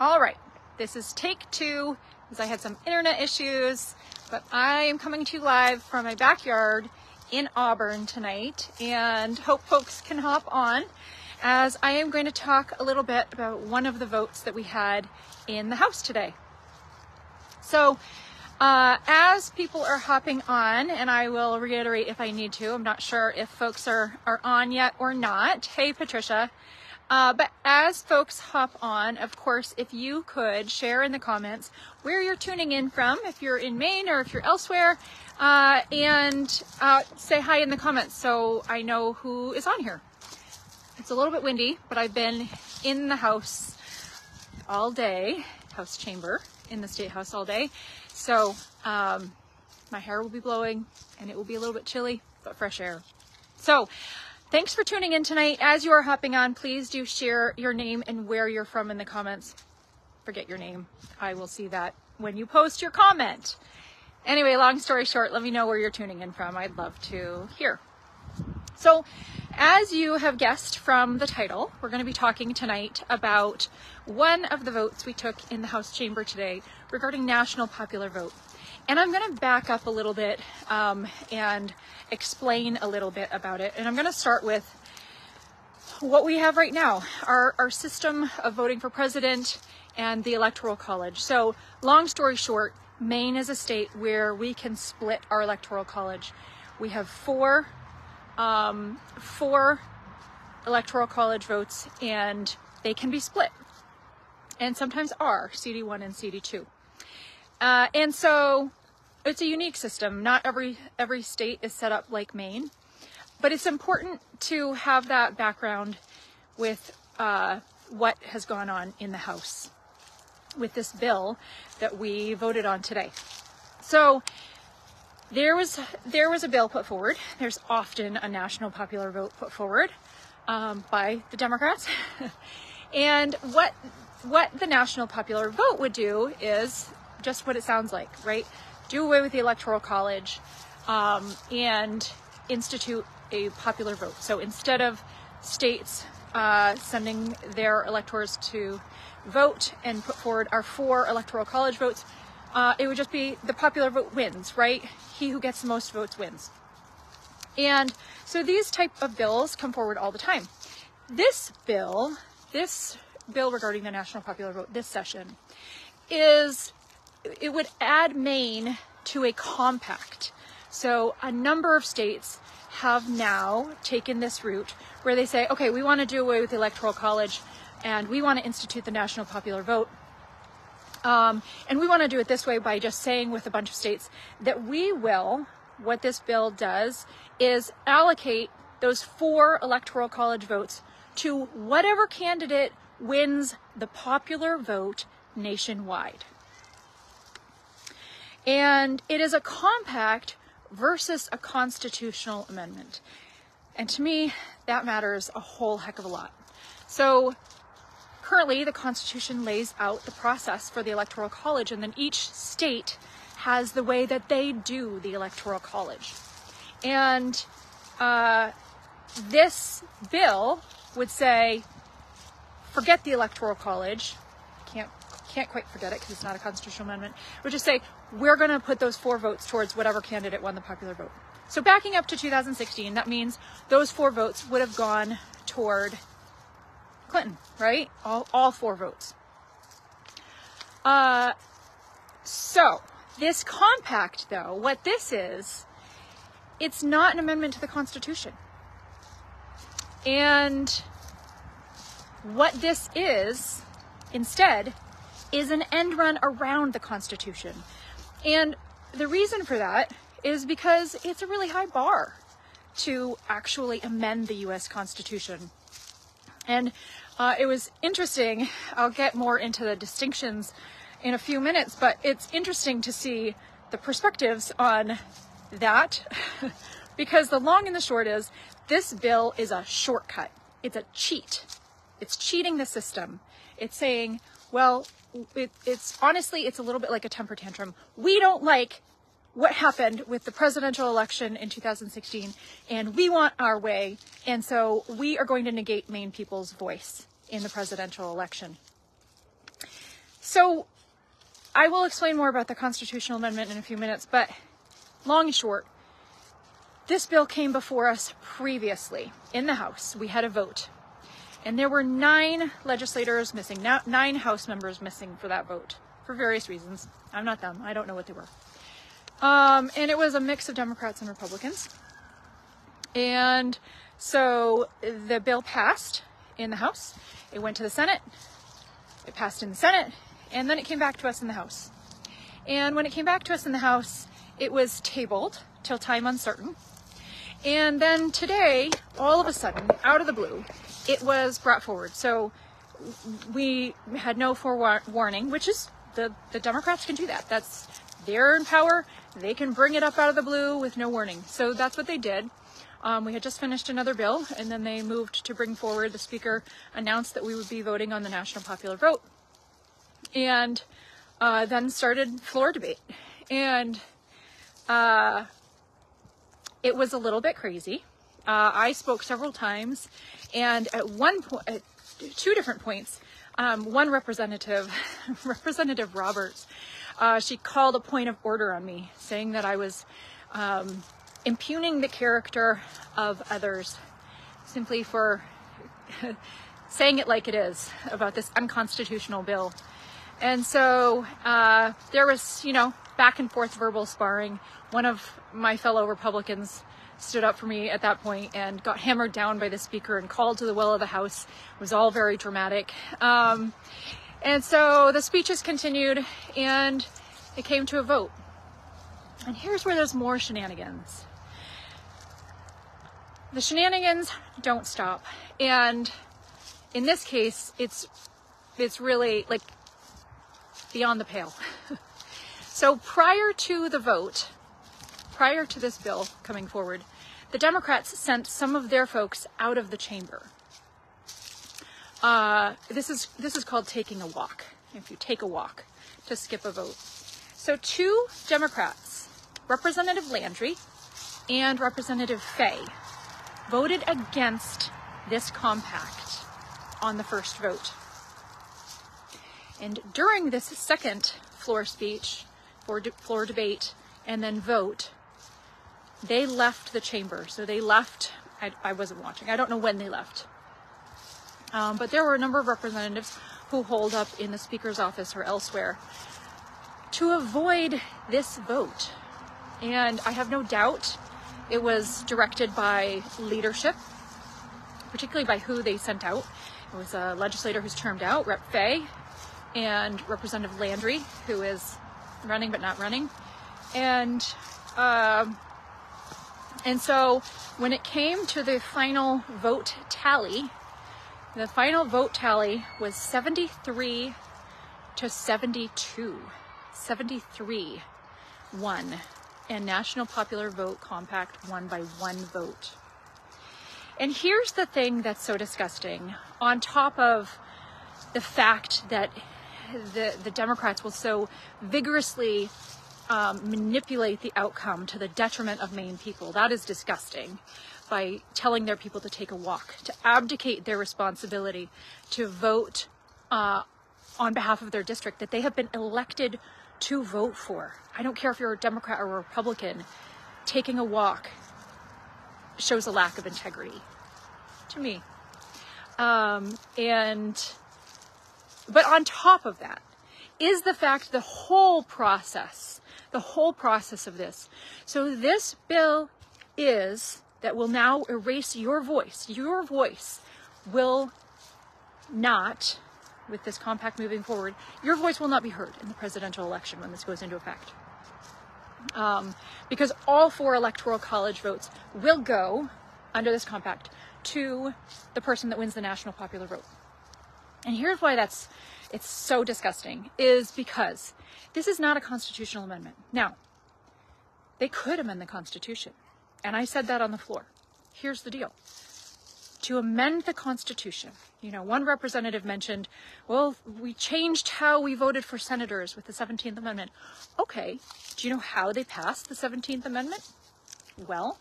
All right, this is take two, because I had some internet issues, but I am coming to you live from my backyard in Auburn tonight, and hope folks can hop on, as I am going to talk a little bit about one of the votes that we had in the House today. So, as people are hopping on, and I will reiterate if I need to, I'm not sure if folks are on yet or not. Hey, Patricia. But as folks hop on, of course, if you could share in the comments where you're tuning in from, if you're in Maine or if you're elsewhere, and say hi in the comments so I know who is on here. It's a little bit windy, but I've been in the house all day, House chamber in the State House all day. So my hair will be blowing and it will be a little bit chilly, but fresh air. So thanks for tuning in tonight. As you are hopping on, please do share your name and where you're from in the comments. Forget your name. I will see that when you post your comment. Anyway, long story short, let me know where you're tuning in from. I'd love to hear. So, as you have guessed from the title, we're going to be talking tonight about one of the votes we took in the House chamber today regarding national popular vote. And I'm going to back up a little bit and explain a little bit about it. And I'm going to start with what we have right now, our system of voting for president and the Electoral College. So, long story short, Maine is a state where we can split our Electoral College. We have four Electoral College votes, and they can be split, and sometimes are CD1 and CD2. And so it's a unique system. Not every state is set up like Maine, but it's important to have that background with what has gone on in the House with this bill that we voted on today. So there was a bill put forward. There's often a national popular vote put forward by the Democrats. And what the national popular vote would do is just what it sounds like, right? Do away with the Electoral College and institute a popular vote. So instead of states sending their electors to vote and put forward our four Electoral College votes, it would just be the popular vote wins, right? He who gets the most votes wins. And so these type of bills come forward all the time. This bill regarding the national popular vote this session it would add Maine to a compact. So a number of states have now taken this route where they say, okay, we want to do away with the Electoral College and we want to institute the national popular vote. And we want to do it this way by just saying with a bunch of states that what this bill does is allocate those four Electoral College votes to whatever candidate wins the popular vote nationwide. And it is a compact versus a constitutional amendment. And to me, that matters a whole heck of a lot. So currently, the Constitution lays out the process for the Electoral College, and then each state has the way that they do the Electoral College. And this bill would say, forget the Electoral College. Can't quite forget it because it's not a constitutional amendment. It would just say, we're going to put those four votes towards whatever candidate won the popular vote. So backing up to 2016, that means those four votes would have gone toward Clinton, right? All four votes. So this compact, though, what this is, it's not an amendment to the Constitution. And what this is, instead, is an end run around the Constitution. And the reason for that is because it's a really high bar to actually amend the U.S. Constitution. And it was interesting. I'll get more into the distinctions in a few minutes, but it's interesting to see the perspectives on that because the long and the short is this bill is a shortcut. It's a cheat. It's cheating the system. It's saying, well, it's honestly, it's a little bit like a temper tantrum. We don't like what happened with the presidential election in 2016, and we want our way, and so we are going to negate Maine people's voice in the presidential election. So I will explain more about the constitutional amendment in a few minutes, but long and short, this bill came before us previously in the House. We had a vote, and there were 9 legislators missing, 9 House members missing for that vote for various reasons. I'm not them. I don't know what they were. And it was a mix of Democrats and Republicans. And so the bill passed in the House. It went to the Senate. It passed in the Senate, and then it came back to us in the House. And when it came back to us in the House, it was tabled till time uncertain. And then today, all of a sudden, out of the blue, it was brought forward. So we had no forewarning, which is, the Democrats can do that. They're in power. They can bring it up out of the blue with no warning. So that's what they did. We had just finished another bill, and then they moved to bring forward, the Speaker announced that we would be voting on the national popular vote. And then started floor debate. And it was a little bit crazy. I spoke several times, and at one point, at 2 different points, one Representative Roberts, she called a point of order on me, saying that I was impugning the character of others simply for saying it like it is about this unconstitutional bill. And so there was, back and forth verbal sparring. One of my fellow Republicans stood up for me at that point and got hammered down by the Speaker and called to the will of the House. It was all very dramatic. And so the speeches continued, and it came to a vote. And here's where there's more shenanigans. The shenanigans don't stop. And in this case, it's really like beyond the pale. So prior to the vote, prior to this bill coming forward, the Democrats sent some of their folks out of the chamber. This is called taking a walk. If you take a walk to skip a vote. So 2 Democrats, Representative Landry and Representative Fay, voted against this compact on the first vote. And during this second floor speech, floor debate, and then vote, they left the chamber. So they left, I wasn't watching, I don't know when they left. But there were a number of representatives who holed up in the Speaker's office or elsewhere to avoid this vote. And I have no doubt it was directed by leadership, particularly by who they sent out. It was a legislator who's termed out, Rep. Fay, and Representative Landry, who is running but not running. And so when it came to the final vote tally, the final vote tally was 73 to 72. 73 won. And National Popular Vote Compact won by 1 vote. And here's the thing that's so disgusting. On top of the fact that the Democrats will so vigorously manipulate the outcome to the detriment of Maine people. That is disgusting. By telling their people to take a walk, to abdicate their responsibility to vote on behalf of their district that they have been elected to vote for. I don't care if you're a Democrat or a Republican, taking a walk shows a lack of integrity to me. But on top of that is the fact the whole process of this. So this bill that will now erase your voice. Your voice will not, with this compact moving forward, your voice will not be heard in the presidential election when this goes into effect. Because all 4 electoral college votes will go, under this compact, to the person that wins the national popular vote. And here's why it's so disgusting, is because this is not a constitutional amendment. Now, they could amend the Constitution. And I said that on the floor. Here's the deal. To amend the Constitution, one representative mentioned, well, we changed how we voted for senators with the 17th Amendment. Okay, do you know how they passed the 17th Amendment? Well,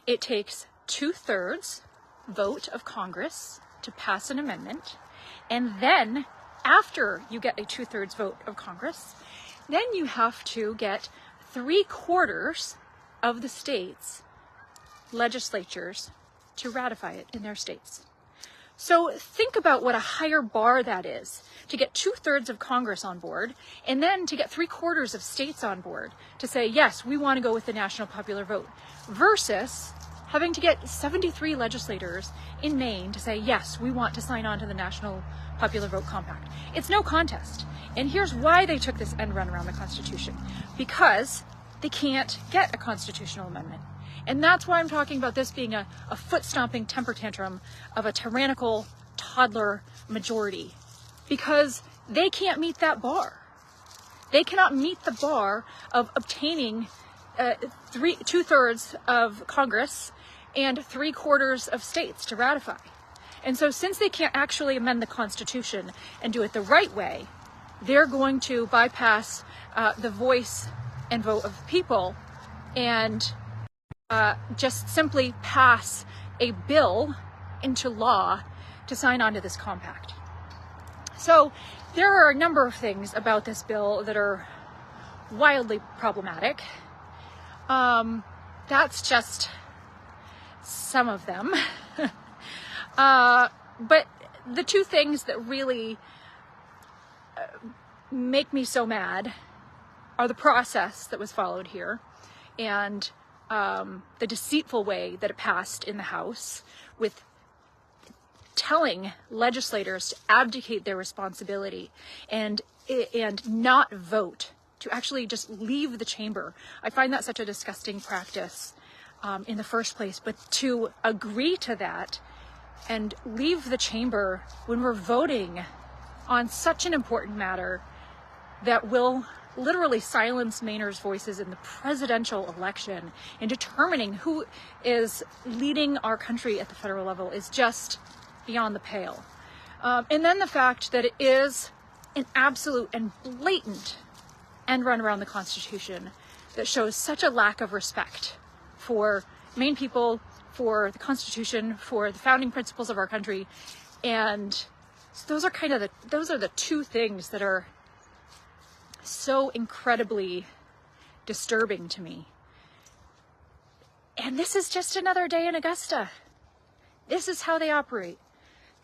it takes 2/3 vote of Congress to pass an amendment, and then after you get a 2/3 vote of Congress, then you have to get 3/4 of the states' legislatures to ratify it in their states. So think about what a higher bar that is, to get 2/3 of Congress on board, and then to get 3/4 of states on board to say, yes, we want to go with the national popular vote, versus having to get 73 legislators in Maine to say, yes, we want to sign on to the national popular vote compact. It's no contest. And here's why they took this end run around the Constitution. Because they can't get a constitutional amendment. And that's why I'm talking about this being a foot-stomping temper tantrum of a tyrannical toddler majority. Because they can't meet that bar. They cannot meet the bar of obtaining 2/3 of Congress and 3/4 of states to ratify. And so since they can't actually amend the Constitution and do it the right way, they're going to bypass the voice and vote of people and just simply pass a bill into law to sign on to this compact. So there are a number of things about this bill that are wildly problematic. That's just some of them. But the two things that really make me so mad are the process that was followed here and the deceitful way that it passed in the House, with telling legislators to abdicate their responsibility and not vote, to actually just leave the chamber. I find that such a disgusting practice in the first place, but to agree to that and leave the chamber when we're voting on such an important matter that will literally silence Mainers' voices in the presidential election and determining who is leading our country at the federal level is just beyond the pale. And then the fact that it is an absolute and blatant end run around the Constitution that shows such a lack of respect for Maine people, for the Constitution, for the founding principles of our country. And so those are the two things that are so incredibly disturbing to me. And this is just another day in Augusta. This is how they operate.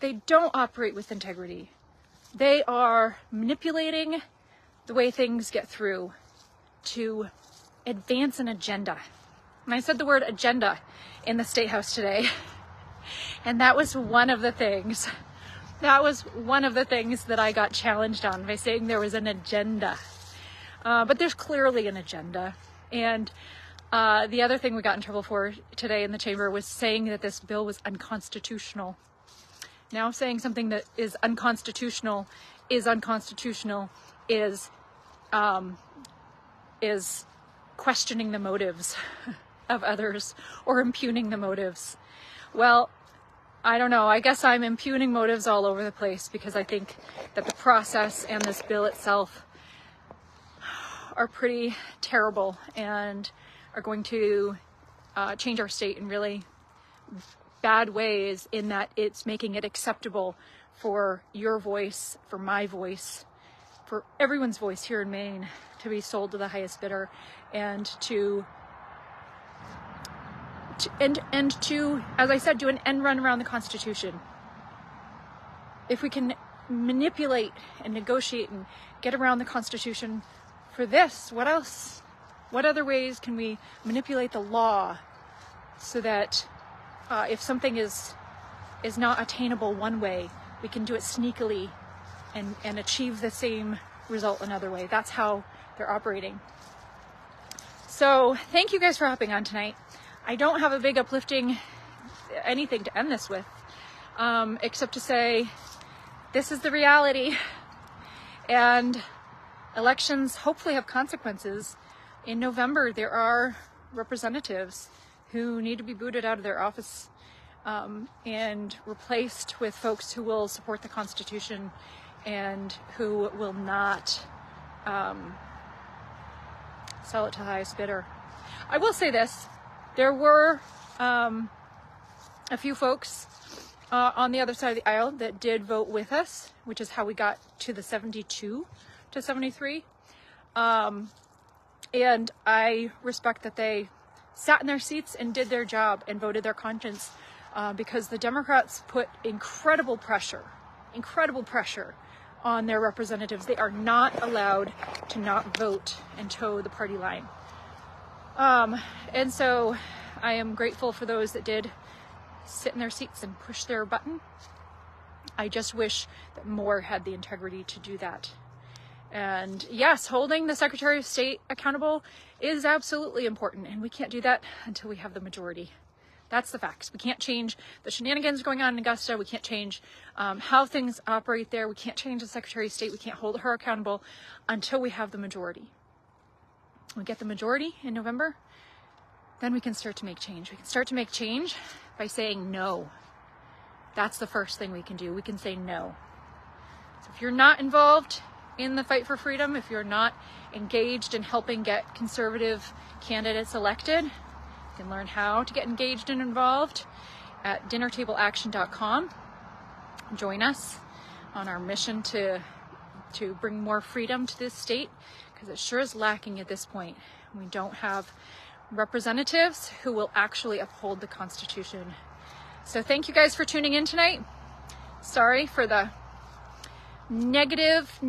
They don't operate with integrity. They are manipulating the way things get through to advance an agenda. And I said the word agenda in the State House today. And that was one of the things. That was one of the things that I got challenged on by saying there was an agenda. But there's clearly an agenda. And the other thing we got in trouble for today in the chamber was saying that this bill was unconstitutional. Now saying something that is unconstitutional is questioning the motives of others or impugning the motives. Well, I don't know. I guess I'm impugning motives all over the place because I think that the process and this bill itself are pretty terrible and are going to change our state in really bad ways, in that it's making it acceptable for your voice, for my voice, for everyone's voice here in Maine to be sold to the highest bidder, and to, as I said, do an end run around the Constitution. If we can manipulate and negotiate and get around the Constitution for this, what else? What other ways can we manipulate the law so that if something is not attainable one way, we can do it sneakily and achieve the same result another way? That's how they're operating. So thank you guys for hopping on tonight. I don't have a big uplifting anything to end this with, except to say this is the reality, and elections hopefully have consequences. In November, there are representatives who need to be booted out of their office and replaced with folks who will support the Constitution and who will not sell it to the highest bidder. I will say this. There were a few folks on the other side of the aisle that did vote with us, which is how we got to the 72 to 73. And I respect that they sat in their seats and did their job and voted their conscience, because the Democrats put incredible pressure on their representatives. They are not allowed to not vote and toe the party line. And so I am grateful for those that did sit in their seats and push their button. I just wish that more had the integrity to do that. And yes, holding the Secretary of State accountable is absolutely important, and we can't do that until we have the majority. That's the facts. We can't change the shenanigans going on in Augusta. We can't change how things operate there. We can't change the Secretary of State. We can't hold her accountable until we have the majority. When we get the majority in November, then we can start to make change. We can start to make change by saying no. That's the first thing we can do. We can say no. So if you're not involved in the fight for freedom, if you're not engaged in helping get conservative candidates elected, you can learn how to get engaged and involved at dinnertableaction.com. Join us on our mission to bring more freedom to this state, because it sure is lacking at this point. We don't have representatives who will actually uphold the Constitution. So thank you guys for tuning in tonight. Sorry for the negative,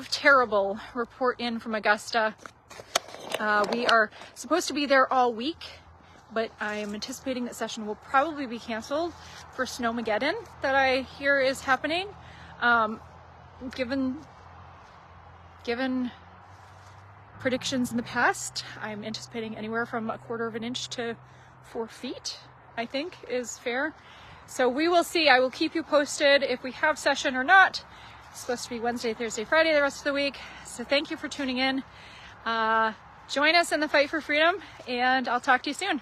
terrible report in from Augusta. We are supposed to be there all week, but I am anticipating that session will probably be canceled for Snowmageddon that I hear is happening. Given predictions in the past, I'm anticipating anywhere from 1/4 of an inch to 4 feet, I think is fair. So we will see. I will keep you posted if we have session or not. It's supposed to be Wednesday, Thursday, Friday the rest of the week. So thank you for tuning in. Join us in the fight for freedom, and I'll talk to you soon.